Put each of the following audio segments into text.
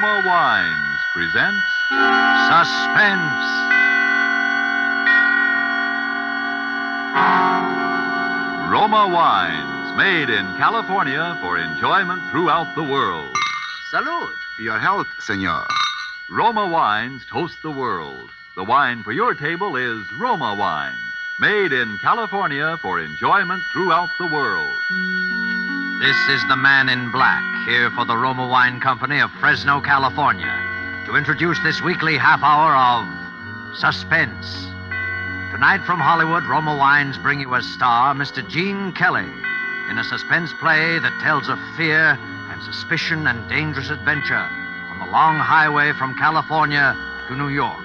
Roma Wines presents Suspense. Roma Wines, made in California for enjoyment throughout the world. Salud. Your health, senor. Roma Wines toast the world. The wine for your table is Roma Wine, made in California for enjoyment throughout the world. This is the man in black, here for the Roma Wine Company of Fresno, California, to introduce this weekly half hour of Suspense. Tonight from Hollywood, Roma Wines bring you as star Mr. Gene Kelly in a suspense play that tells of fear and suspicion and dangerous adventure on the long highway from California to New York.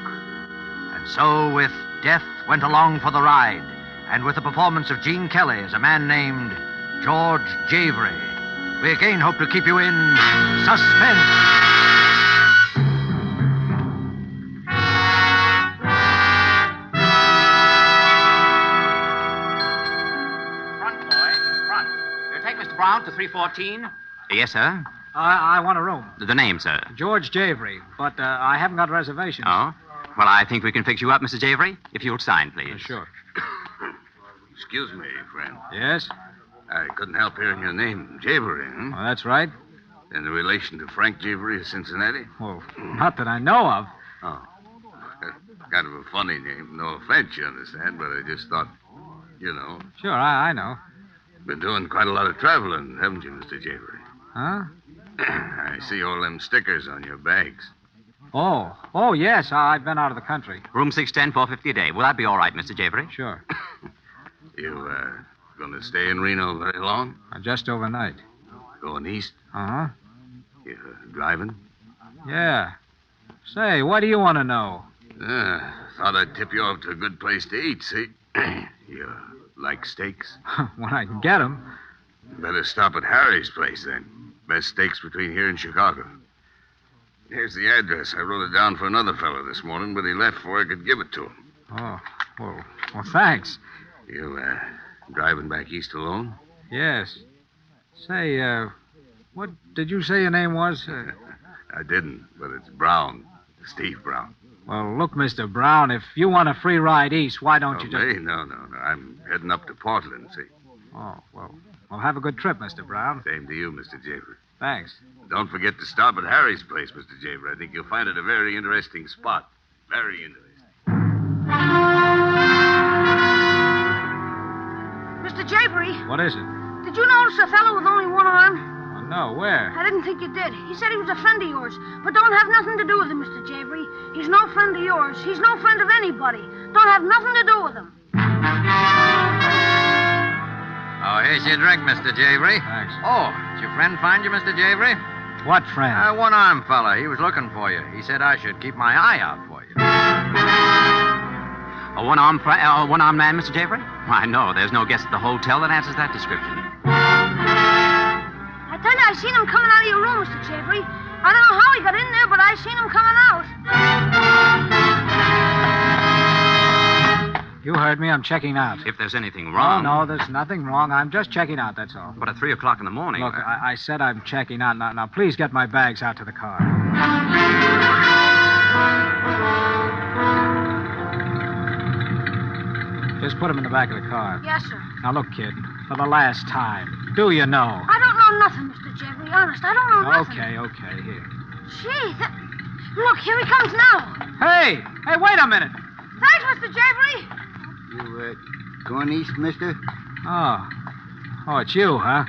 And so, with Death Went Along for the Ride, and with the performance of Gene Kelly as a man named George Javery, we again hope to keep you in suspense. Front, boy. Front. You take Mr. Brown to 314? Yes, sir. I want a room. The name, sir. George Javery, but I haven't got reservations. Oh? Well, I think we can fix you up, Mr. Javery, if you'll sign, please. Sure. Excuse me, friend. Yes? I couldn't help hearing your name, Javery, huh? Well, that's right. In relation to Frank Javery of Cincinnati? Well, not that I know of. Oh. Kind of a funny name. No offense, you understand, but I just thought, you know. Sure, I know. Been doing quite a lot of traveling, haven't you, Mr. Javery? Huh? I see all them stickers on your bags. Oh, yes, I've been out of the country. Room 610, $4.50 a day. Will that be all right, Mr. Javery? Sure. You, gonna stay in Reno very long? Just overnight. Going east? Uh-huh. You driving? Yeah. Say, what do you want to know? Thought I'd tip you off to a good place to eat, see? You like steaks? When I can get 'em. Better stop at Harry's place, then. Best steaks between here and Chicago. Here's the address. I wrote it down for another fellow this morning, but he left before I could give it to him. Oh, well, thanks. You, driving back east alone? Yes. Say, what did you say your name was? I didn't, but it's Brown. Steve Brown. Well, look, Mr. Brown, if you want a free ride east, why don't you just... Me? No. I'm heading up to Portland, see? Oh, well, have a good trip, Mr. Brown. Same to you, Mr. Javery. Thanks. Don't forget to stop at Harry's place, Mr. Javery. I think you'll find it a very interesting spot. Very interesting. Mr. Javery, What is it? did you notice a fellow with only one arm? Oh, no, where? I didn't think you did. He said he was a friend of yours, but don't have nothing to do with him, Mr. Javery. He's no friend of yours. He's no friend of anybody. Don't have nothing to do with him. Oh, here's your drink, Mr. Javery. Thanks. Oh, did your friend find you, Mr. Javery? What friend? One-armed fella. He was looking for you. He said I should keep my eye out for you. A one-armed man, Mr. Javery? Why, no, there's no guest at the hotel that answers that description. I tell you, I seen him coming out of your room, Mr. Javery. I don't know how he got in there, but I seen him coming out. You heard me. I'm checking out. If there's anything Oh, wrong... no, there's nothing wrong. I'm just checking out, that's all. But at 3 o'clock in the morning... Look, I said I'm checking out. Now, please get my bags out to the car. Just put them in the back of the car. Yes, sir. Now, look, kid, for the last time, do you know? I don't know nothing, Mr. Javery. Honest, I don't know nothing. Okay, here. Gee, look, here he comes now. Hey, wait a minute. Thanks, Mr. Javery. You, going east, mister? Oh, it's you, huh?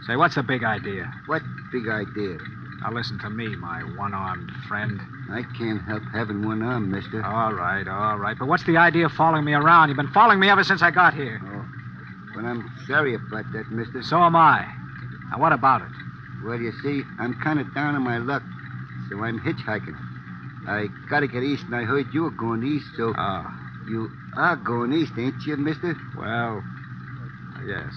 Say, what's the big idea? What big idea? Now, listen to me, my one-armed friend. I can't help having one arm, mister. All right. But what's the idea of following me around? You've been following me ever since I got here. Oh, well, I'm sorry about that, mister. So am I. Now, what about it? Well, you see, I'm kind of down on my luck, so I'm hitchhiking. I gotta get east, and I heard you were going east, so... Oh. You are going east, ain't you, mister? Well, yes.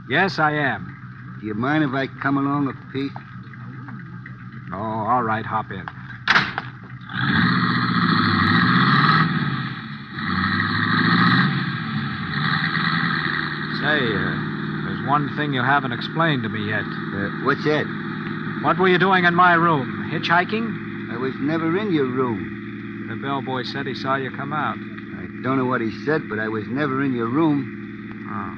Yes, I am. Do you mind if I come along a piece? Oh, all right, hop in. Say, there's one thing you haven't explained to me yet. What's that? What were you doing in my room? Hitchhiking? I was never in your room. The bellboy said he saw you come out. I don't know what he said, but I was never in your room. Oh.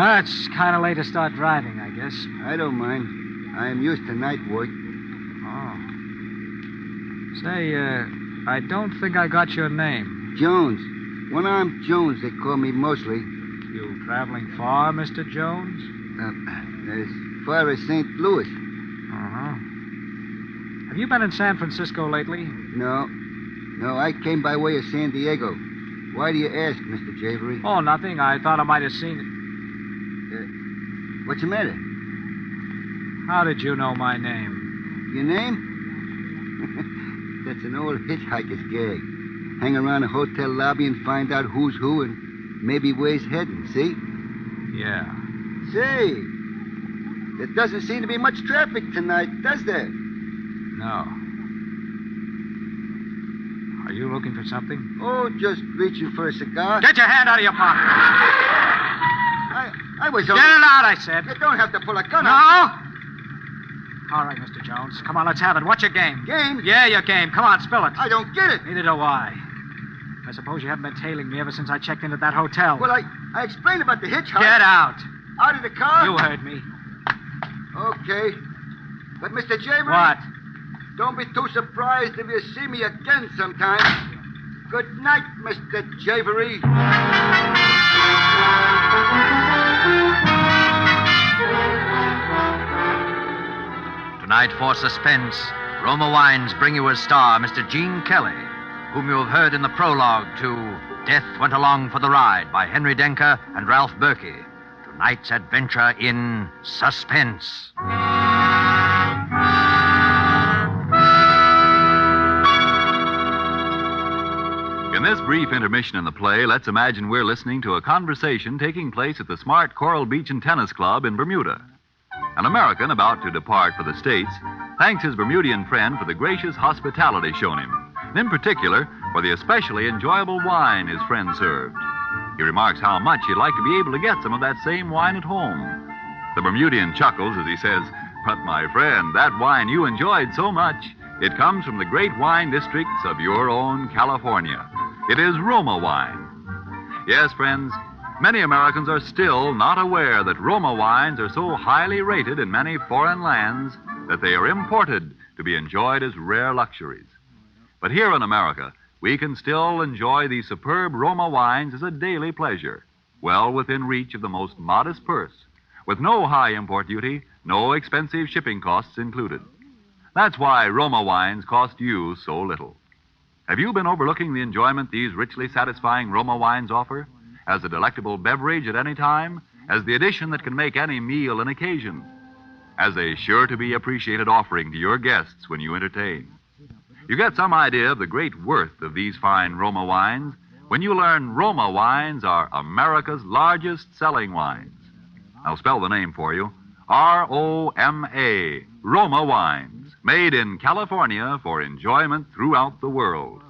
Well, it's kind of late to start driving, I guess. I don't mind. I am used to night work. Oh. Say, I don't think I got your name. Jones. One-armed Jones, they call me mostly. You traveling far, Mr. Jones? As far as St. Louis. Uh-huh. Have you been in San Francisco lately? No, I came by way of San Diego. Why do you ask, Mr. Javery? Oh, nothing. I thought I might have seen it. What's the matter? How did you know my name? Your name? That's an old hitchhiker's gag. Hang around a hotel lobby and find out who's who and maybe where he's heading, see? Yeah. Say, there doesn't seem to be much traffic tonight, does there? No. Are you looking for something? Oh, just reaching for a cigar. Get your hand out of your pocket. I was Get on... it out, I said. You don't have to pull a gun No? out. All right, Mr. Jones. Come on, let's have it. What's your game? Game? Yeah, your game. Come on, spill it. I don't get it. Neither do I. I suppose you haven't been tailing me ever since I checked into that hotel. Well, I explained about the hitchhiker. Get out. Out of the car? You heard me. Okay. But, Mr. Javery... What? Don't be too surprised if you see me again sometime. Good night, Mr. Javery. Tonight for Suspense, Roma Wines bring you as star Mr. Gene Kelly, whom you have heard in the prologue to Death Went Along for the Ride by Henry Denker and Ralph Berkey. Tonight's adventure in Suspense. In this brief intermission in the play, let's imagine we're listening to a conversation taking place at the smart Coral Beach and Tennis Club in Bermuda. An American about to depart for the States thanks his Bermudian friend for the gracious hospitality shown him, and in particular for the especially enjoyable wine his friend served. He remarks how much he'd like to be able to get some of that same wine at home. The Bermudian chuckles as he says, "But my friend, that wine you enjoyed so much, it comes from the great wine districts of your own California. It is Roma wine." Yes, friends, many Americans are still not aware that Roma wines are so highly rated in many foreign lands that they are imported to be enjoyed as rare luxuries. But here in America, we can still enjoy these superb Roma wines as a daily pleasure, well within reach of the most modest purse, with no high import duty, no expensive shipping costs included. That's why Roma wines cost you so little. Have you been overlooking the enjoyment these richly satisfying Roma wines offer? As a delectable beverage at any time, as the addition that can make any meal an occasion, as a sure-to-be appreciated offering to your guests when you entertain. You get some idea of the great worth of these fine Roma wines when you learn Roma wines are America's largest selling wines. I'll spell the name for you. R-O-M-A, Roma wines, made in California for enjoyment throughout the world.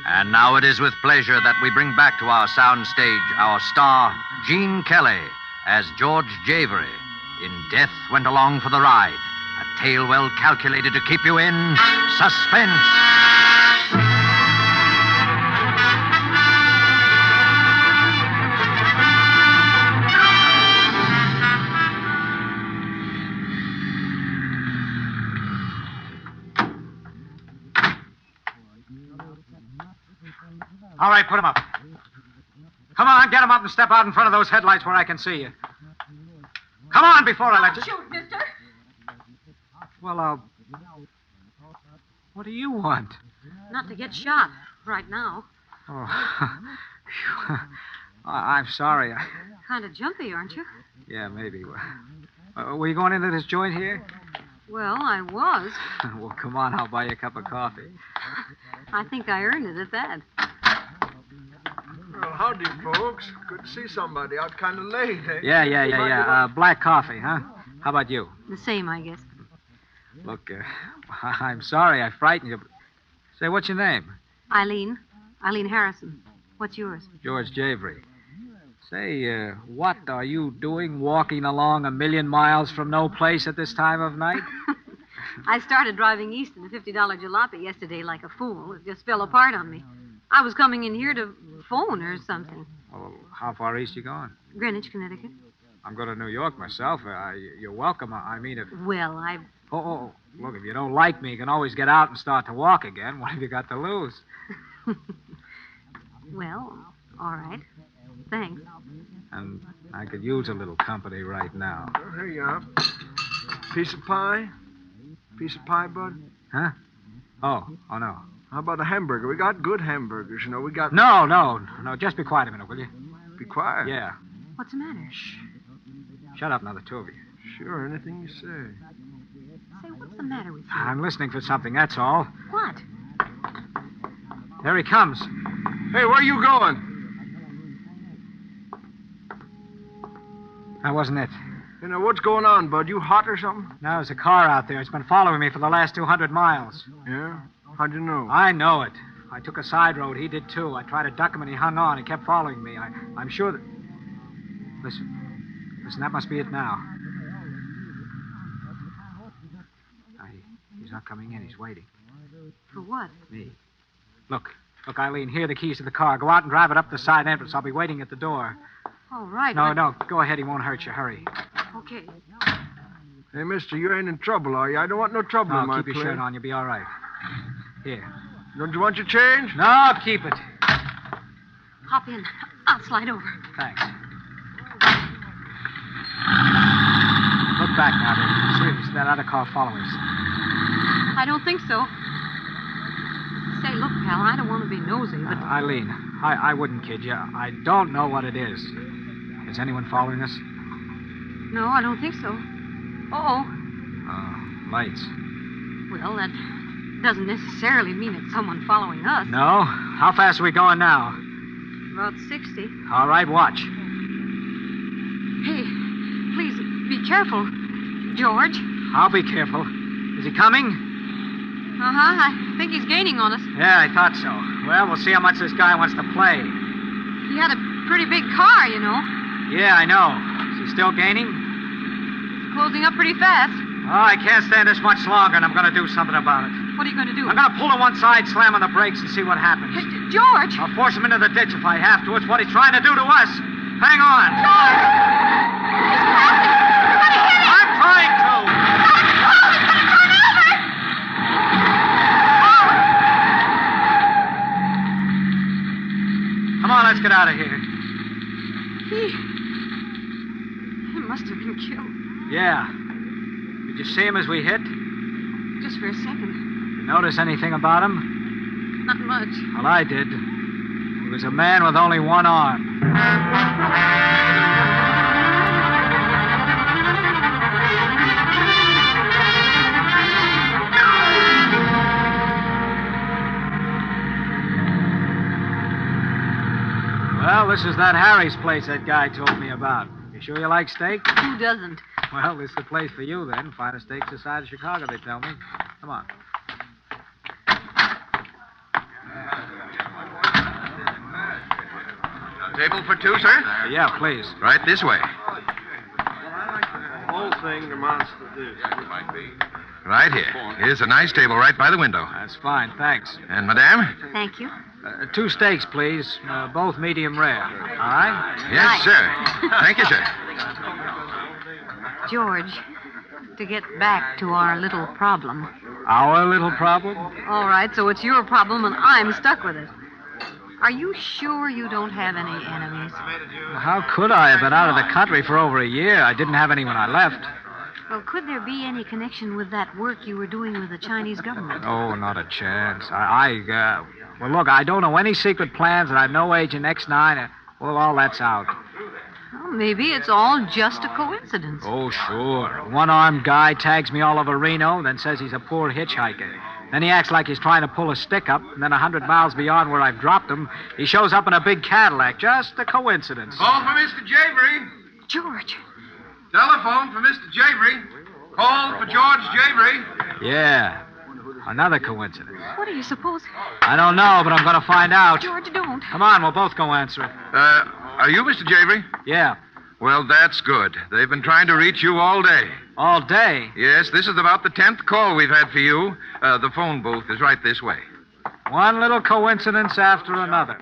And now it is with pleasure that we bring back to our soundstage our star, Gene Kelly, as George Javery in Death Went Along for the Ride, a tale well calculated to keep you in suspense. All right, put him up. Come on, get him up and step out in front of those headlights where I can see you. Come on before I let you... Shoot, mister. Well, what do you want? Not to get shot right now. Oh, I'm sorry. Kind of jumpy, aren't you? Yeah, maybe. Were you going into this joint here? Well, I was. Well, come on, I'll buy you a cup of coffee. I think I earned it at that. Well, howdy, folks. Good to see somebody out kind of late, eh? Yeah. Black coffee, huh? How about you? The same, I guess. Look, I'm sorry I frightened you. Say, what's your name? Eileen Harrison. What's yours? George Javery. Say, what are you doing walking along 1,000,000 miles from no place at this time of night? I started driving east in a $50 jalopy yesterday like a fool. It just fell apart on me. I was coming in here to phone or something. Well, how far east you going? Greenwich, Connecticut. I'm going to New York myself. You're welcome. I mean, if... Well, I... Oh, look, if you don't like me, you can always get out and start to walk again. What have you got to lose? Well, all right. Thanks. And I could use a little company right now. Oh, here you are. Piece of pie? Piece of pie, bud? Huh? Oh, no. How about a hamburger? We got good hamburgers, you know. We got... No. Just be quiet a minute, will you? Be quiet. Yeah. What's the matter? Shh. Shut up, now, the two of you. Sure, anything you say. Say, what's the matter with you? I'm listening for something, that's all. What? There he comes. Hey, where are you going? That wasn't it. You know, what's going on, bud? You hot or something? No, there's a car out there. It's been following me for the last 200 miles. Yeah? How'd you know? I know it. I took a side road. He did, too. I tried to duck him, and he hung on. He kept following me. I'm sure that... Listen, that must be it now. He's not coming in. He's waiting. For what? Me. Look, Eileen, here are the keys to the car. Go out and drive it up the side entrance. I'll be waiting at the door. All right. No, go ahead. He won't hurt you. Hurry. Okay. Hey, mister, you ain't in trouble, are you? I don't want no trouble in my keep your place. shirt on. You'll be all right. Here. Don't you want your change? No, keep it. Hop in. I'll slide over. Thanks. Look back now, baby. See that other car following us. I don't think so. Say, look, pal, I don't want to be nosy, but... Eileen, I wouldn't kid you. I don't know what it is. Is anyone following us? No, I don't think so. Uh-oh. Lights. Well, that doesn't necessarily mean it's someone following us. No? How fast are we going now? About 60. All right, watch. Hey, please, be careful, George. I'll be careful. Is he coming? Uh-huh, I think he's gaining on us. Yeah, I thought so. Well, we'll see how much this guy wants to play. He had a pretty big car, you know. Yeah, I know. Is he still gaining? Closing up pretty fast. Oh, I can't stand this much longer, and I'm going to do something about it. What are you going to do? I'm going to pull to one side, slam on the brakes, and see what happens. Hey, George! I'll force him into the ditch if I have to. It's what he's trying to do to us. Hang on. George! He's passing! You're going to hit him! I'm trying to. Oh, he's going to turn over! Come on, let's get out of here. He must have been killed. Yeah. Did you see him as we hit? Just for a second. You notice anything about him? Not much. Well, I did. He was a man with only one arm. Well, this is that Harry's place that guy told me about. You sure you like steak? Who doesn't? Well, this is the place for you, then. Finest steaks this side of Chicago, they tell me. Come on. Table for two, sir? Yeah, please. Right this way. Whole thing amounts to this. Right here. Here's a nice table right by the window. That's fine, thanks. And, madame? Thank you. 2 steaks, please. Both medium rare. All right? Yes, sir. Thank you, sir. George, to get back to our little problem. Our little problem? All right, so it's your problem and I'm stuck with it. Are you sure you don't have any enemies? How could I? I've been out of the country for over a year. I didn't have any when I left. Well, could there be any connection with that work you were doing with the Chinese government? Oh, not a chance. Well, look, I don't know any secret plans, and I'm no agent X9. Well, all that's out. Well, maybe it's all just a coincidence. Oh, sure. A one-armed guy tags me all over Reno, then says he's a poor hitchhiker. Then he acts like he's trying to pull a stick up, and then 100 miles beyond where I've dropped him, he shows up in a big Cadillac. Just a coincidence. Call for Mr. Javery. George. Telephone for Mr. Javery. Call for George Javery. Yeah. Another coincidence. What do you suppose? I don't know, but I'm going to find out. George, don't. Come on, we'll both go answer it. I Are you Mr. Javery? Yeah. Well, that's good. They've been trying to reach you all day. All day? Yes, this is about the 10th call we've had for you. The phone booth is right this way. One little coincidence after another.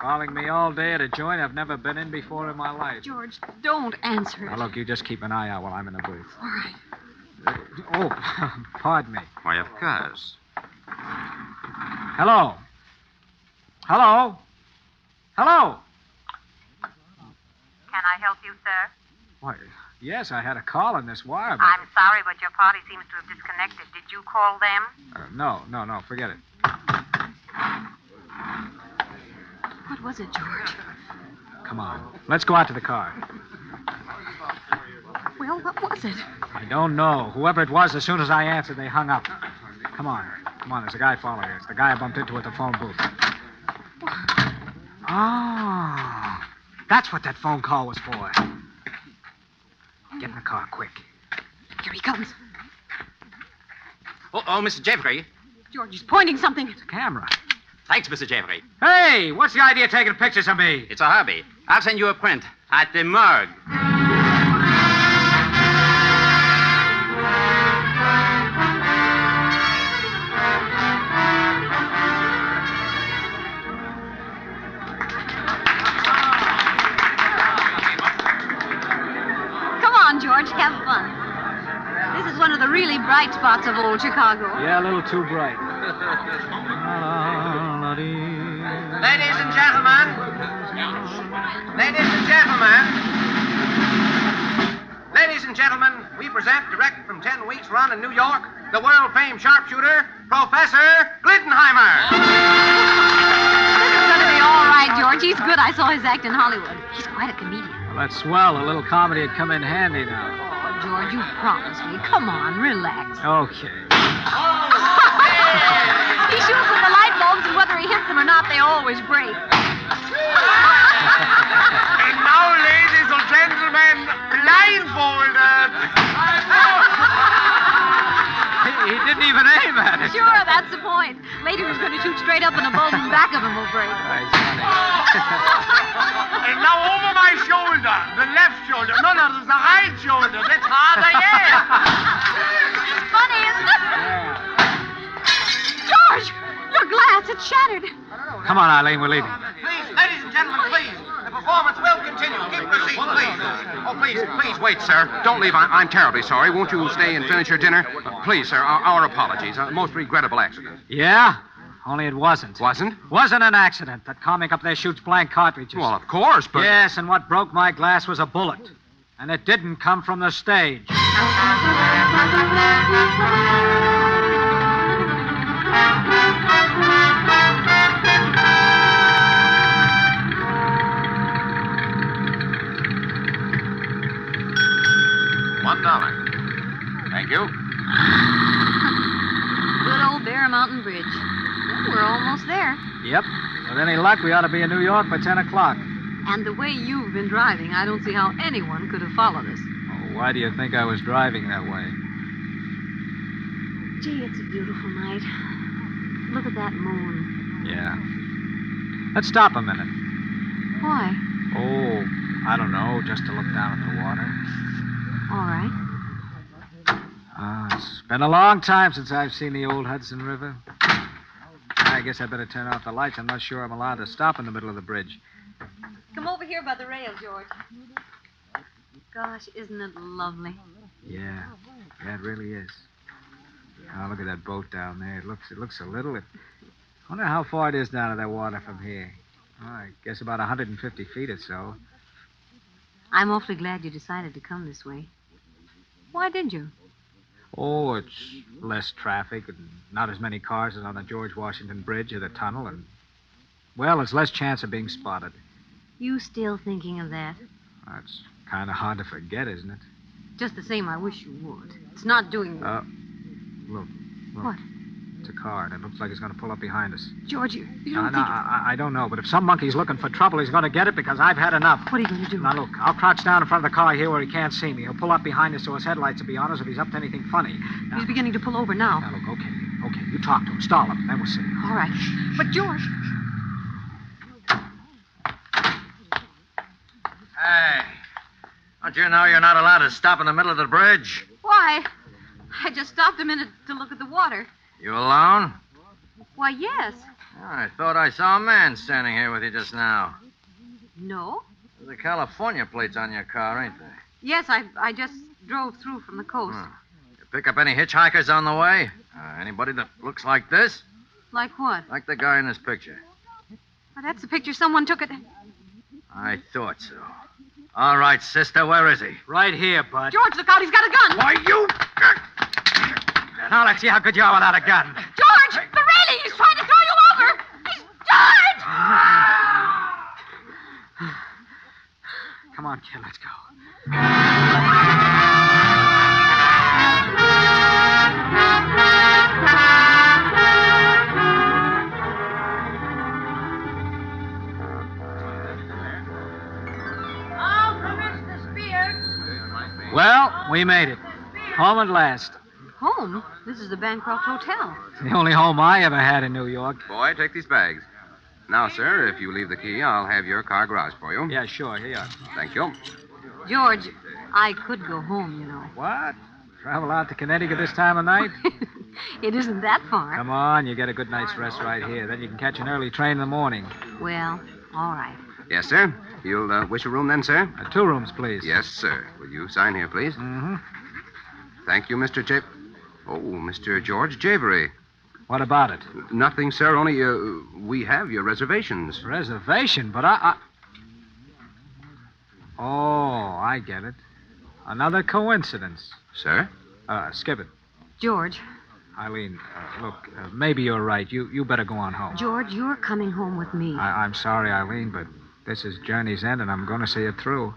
Calling me all day at a joint I've never been in before in my life. George, don't answer it. Now, look, you just keep an eye out while I'm in the booth. All right. Pardon me. Why, of course. Hello? Hello? Hello? Can I help you, sir? Why, yes, I had a call on this wire, but... I'm sorry, but your party seems to have disconnected. Did you call them? No, forget it. What was it, George? Come on, let's go out to the car. Well, what was it? I don't know. Whoever it was, as soon as I answered, they hung up. Come on, there's a guy following us. The guy I bumped into at the phone booth. Oh, that's what that phone call was for. Get in the car, quick. Here he comes. Oh, Mr. Javery. George, he's pointing something. It's a camera. Thanks, Mr. Javery. Hey, what's the idea of taking pictures of me? It's a hobby. I'll send you a print at the morgue. George, have fun. This is one of the really bright spots of old Chicago. Yeah, a little too bright. Ladies and gentlemen. Ladies and gentlemen. Ladies and gentlemen, we present direct from 10 weeks' run in New York, the world-famed sharpshooter, Professor Glittenheimer. This is going to be all right, George. He's good. I saw his act in Hollywood. He's quite a comedian. Well, that's swell. A little comedy would come in handy now. Oh, George, you promised me. Come on, relax. Okay. He shoots with the light bulbs, and whether he hits them or not, they always break. And now, ladies and gentlemen, blindfolded. He didn't even aim at it. Sure, that's the point. Later, he's going to shoot straight up, and the bulb in the back of him will break. And now over my shoulder, the left shoulder. No, there's the right shoulder. That's harder yet. It's funny, isn't it? Yeah. George, your glass, it's shattered. Come on, Eileen, we're leaving. Please, ladies and gentlemen, please. The performance will continue. Keep your seats, please. Oh, please wait, sir. Don't leave. I'm terribly sorry. Won't you stay and finish your dinner? Please, sir, our apologies. Most regrettable accident. Yeah? Only it wasn't. Wasn't? Wasn't an accident. That comic up there shoots blank cartridges. Well, of course, but... Yes, and what broke my glass was a bullet. And it didn't come from the stage. $1. Thank you. Good old Bear Mountain Bridge. Well, we're almost there. Yep. With any luck, we ought to be in New York by 10 o'clock. And the way you've been driving, I don't see how anyone could have followed us. Oh, why do you think I was driving that way? Gee, it's a beautiful night. Look at that moon. Yeah. Let's stop a minute. Why? Oh, I don't know, just to look down at the water. All right. It's been a long time since I've seen the old Hudson River. I guess I better turn off the lights. I'm not sure I'm allowed to stop in the middle of the bridge. Come over here by the rail, George. Gosh, isn't it lovely? Yeah, it really is. Oh, look at that boat down there. It looks so little. I wonder how far it is down to that water from here. Oh, I guess about 150 feet or so. I'm awfully glad you decided to come this way. Why did you? Oh, it's less traffic and not as many cars as on the George Washington Bridge or the tunnel, and, well, there's less chance of being spotted. You still thinking of that? That's kind of hard to forget, isn't it? Just the same, I wish you would. It's not doing... Look. What? It's a car, and it looks like it's going to pull up behind us. George, you don't think... I don't know, but if some monkey's looking for trouble, he's going to get it because I've had enough. What are you going to do? Now, look, I'll crouch down in front of the car here where he can't see me. He'll pull up behind us so his headlights will be on us if he's up to anything funny. Now, he's beginning to pull over now. Now, look, okay. You talk to him. Stall him, then we'll see. All right. But, George... Hey, don't you know you're not allowed to stop in the middle of the bridge? Why? I just stopped a minute to look at the water. You alone? Why, yes. Oh, I thought I saw a man standing here with you just now. No? There's the California plates on your car, ain't there? Yes, I just drove through from the coast. You pick up any hitchhikers on the way? Anybody that looks like this? Like what? Like the guy in this picture. Well, that's the picture someone took at... I thought so. All right, sister, where is he? Right here, bud. George, look out, he's got a gun. Why, you... Now let's see how good you are without a gun. George, the railing, he's trying to throw you over. He's... George! Come on, kid, let's go. Well, we made it. Home at last. Home? This is the Bancroft Hotel. It's the only home I ever had in New York. Boy, take these bags. Now, sir, if you leave the key, I'll have your car garage for you. Yeah, sure. Here you are. Thank you. George, I could go home, you know. What? Travel out to Connecticut this time of night? It isn't that far. Come on, you get a good night's rest right here. Then you can catch an early train in the morning. Well, all right. Yes, sir. You'll wish a room then, sir? 2 rooms, please. Yes, sir. Will you sign here, please? Mm-hmm. Thank you, Mr. Mr. George Javery. What about it? Nothing, sir. Only we have your reservations. Reservation? But I... Oh, I get it. Another coincidence. Sir? Skip it. George. Eileen, look, maybe you're right. You better go on home. George, you're coming home with me. I'm sorry, Eileen, but this is journey's end, and I'm going to see it through.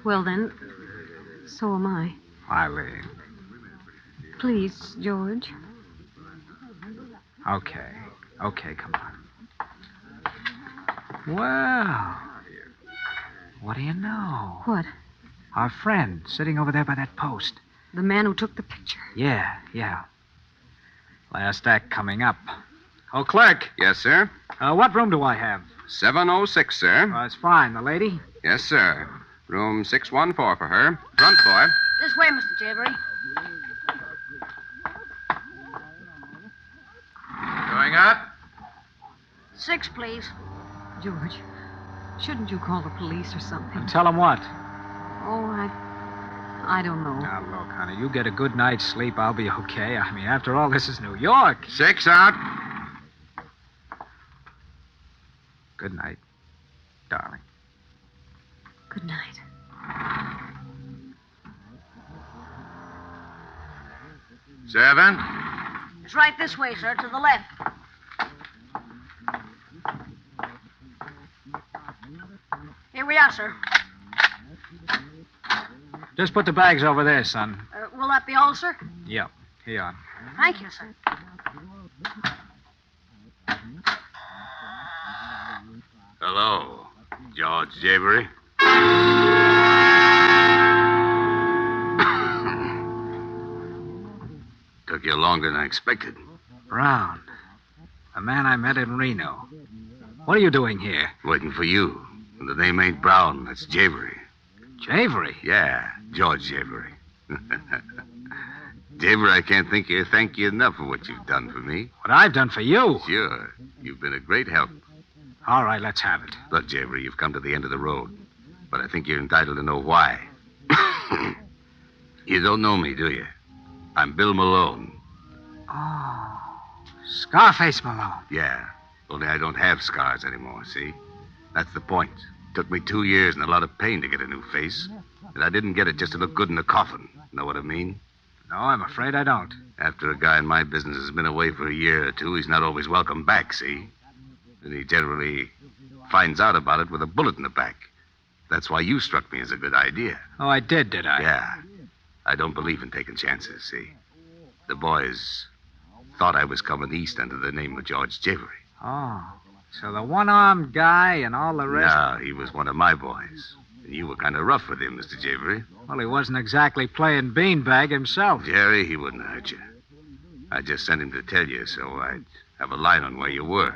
Well, then, so am I. Eileen. Please, George. Okay, come on. Well, what do you know? What? Our friend sitting over there by that post. The man who took the picture. Yeah. Last act coming up. Oh, clerk. Yes, sir. What room do I have? 706, sir. That's fine. The lady? Yes, sir. Room 614 for her. Front boy. This way, Mr. Javery. Going up? 6, please. George, shouldn't you call the police or something? And tell him what? Oh, I don't know. Now, look, honey, you get a good night's sleep, I'll be okay. I mean, after all, this is New York. 6 out. Good night, darling. Good night. Servant? It's right this way, sir, to the left. Here we are, sir. Just put the bags over there, son. Will that be all, sir? Yep. Here you are. Thank you, sir. Hello, George Javery. Took you longer than I expected. Brown. A man I met in Reno. What are you doing here? Waiting for you. And the name ain't Brown, that's Javery. Javery? Yeah, George Javery. Javery, I can't thank you enough for what you've done for me. What I've done for you? Sure. You've been a great help. All right, let's have it. Look, Javery, you've come to the end of the road. But I think you're entitled to know why. You don't know me, do you? I'm Bill Malone. Oh, Scarface Malone. Yeah, only I don't have scars anymore, see? That's the point. Took me 2 years and a lot of pain to get a new face. And I didn't get it just to look good in the coffin. Know what I mean? No, I'm afraid I don't. After a guy in my business has been away for a year or two, he's not always welcome back, see? And he generally finds out about it with a bullet in the back. That's why you struck me as a good idea. Oh, I did I? Yeah. I don't believe in taking chances, see? The boys thought I was coming east under the name of George Javery. Oh, so the one-armed guy and all the rest... No, he was one of my boys. And you were kind of rough with him, Mr. Javery. Well, he wasn't exactly playing beanbag himself. Jerry, he wouldn't hurt you. I just sent him to tell you so I'd have a line on where you were.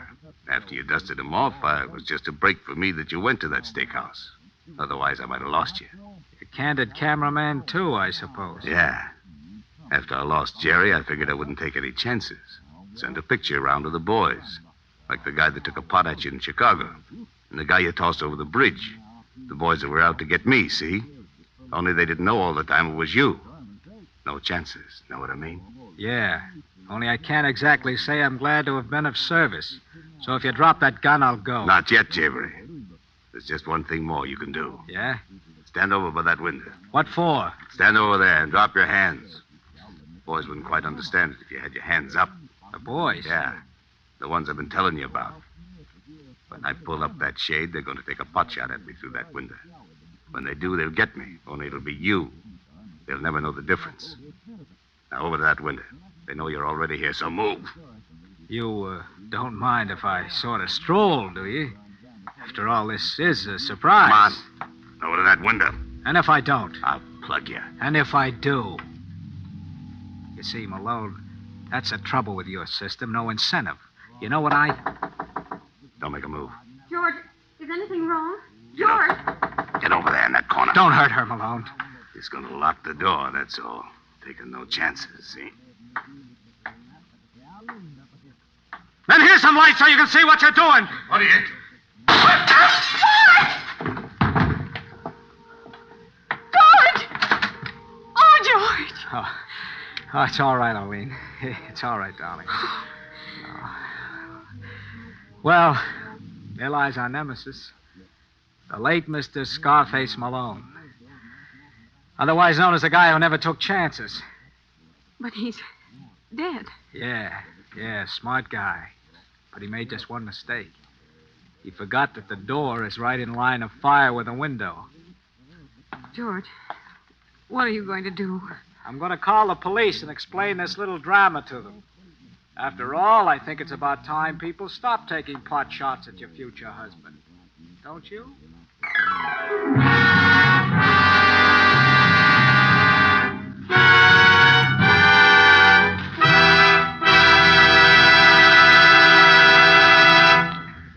After you dusted him off, it was just a break for me that you went to that steakhouse. Otherwise, I might have lost you. A candid cameraman, too, I suppose. Yeah. After I lost Jerry, I figured I wouldn't take any chances. Send a picture around to the boys. Like the guy that took a pot at you in Chicago. And the guy you tossed over the bridge. The boys that were out to get me, see? Only they didn't know all the time it was you. No chances, know what I mean? Yeah. Only I can't exactly say I'm glad to have been of service. So if you drop that gun, I'll go. Not yet, Jeffrey. There's just one thing more you can do. Yeah? Stand over by that window. What for? Stand over there and drop your hands. The boys wouldn't quite understand it if you had your hands up. The boys? Yeah. The ones I've been telling you about. When I pull up that shade, they're going to take a pot shot at me through that window. When they do, they'll get me. Only it'll be you. They'll never know the difference. Now, over to that window. They know you're already here, so move. You, don't mind if I sort of stroll, do you? After all, this is a surprise. Come on. Over to that window. And if I don't? I'll plug you. And if I do? You see, Malone, that's the trouble with your system. No incentive. You know what Don't make a move. George, is anything wrong? Get George! Get over there in that corner. Don't hurt her, Malone. He's going to lock the door, that's all. Taking no chances, see? Then here's some light so you can see what you're doing. What are you... George! Oh, George! Oh, it's all right, Arlene. It's all right, darling. Oh. Well, there lies our nemesis. The late Mr. Scarface Malone. Otherwise known as the guy who never took chances. But he's dead. Yeah, smart guy. But he made just one mistake. He forgot that the door is right in line of fire with the window. George, what are you going to do? I'm going to call the police and explain this little drama to them. After all, I think it's about time people stop taking pot shots at your future husband. Don't you?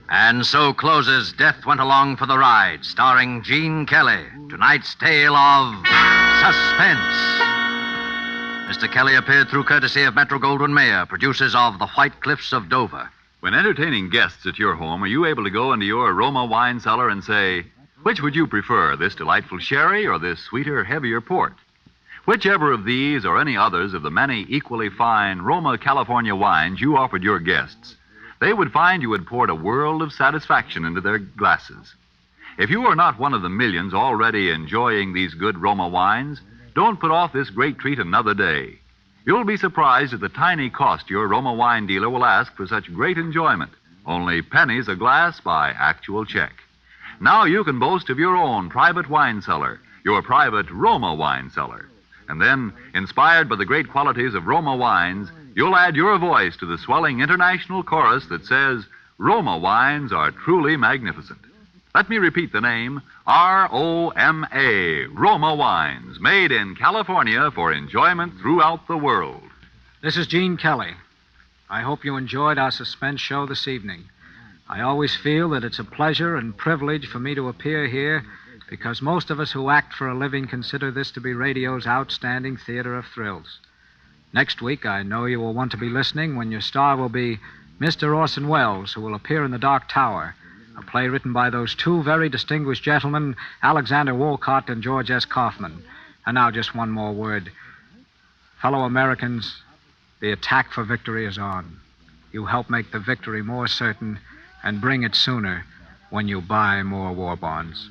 And so closes Death Went Along for the Ride, starring Gene Kelly. Tonight's tale of Suspense. Mr. Kelly appeared through courtesy of Metro-Goldwyn-Mayer, producers of The White Cliffs of Dover. When entertaining guests at your home, are you able to go into your Roma wine cellar and say, which would you prefer, this delightful sherry or this sweeter, heavier port? Whichever of these or any others of the many equally fine Roma California wines you offered your guests, they would find you had poured a world of satisfaction into their glasses. If you are not one of the millions already enjoying these good Roma wines, don't put off this great treat another day. You'll be surprised at the tiny cost your Roma wine dealer will ask for such great enjoyment. Only pennies a glass by actual check. Now you can boast of your own private wine cellar, your private Roma wine cellar. And then, inspired by the great qualities of Roma wines, you'll add your voice to the swelling international chorus that says, Roma wines are truly magnificent. Let me repeat the name, R-O-M-A, Roma wines, made in California for enjoyment throughout the world. This is Gene Kelly. I hope you enjoyed our suspense show this evening. I always feel that it's a pleasure and privilege for me to appear here because most of us who act for a living consider this to be radio's outstanding theater of thrills. Next week, I know you will want to be listening when your star will be Mr. Orson Welles, who will appear in The Dark Tower, a play written by those two very distinguished gentlemen, Alexander Wolcott and George S. Kaufman. And now just one more word. Fellow Americans, the attack for victory is on. You help make the victory more certain and bring it sooner when you buy more war bonds.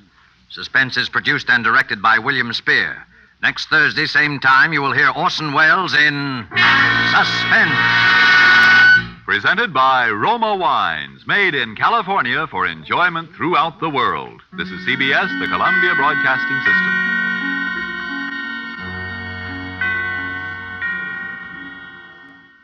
Suspense is produced and directed by William Spear. Next Thursday, same time, you will hear Orson Welles in Suspense. Presented by Roma Wines, made in California for enjoyment throughout the world. This is CBS, the Columbia Broadcasting System.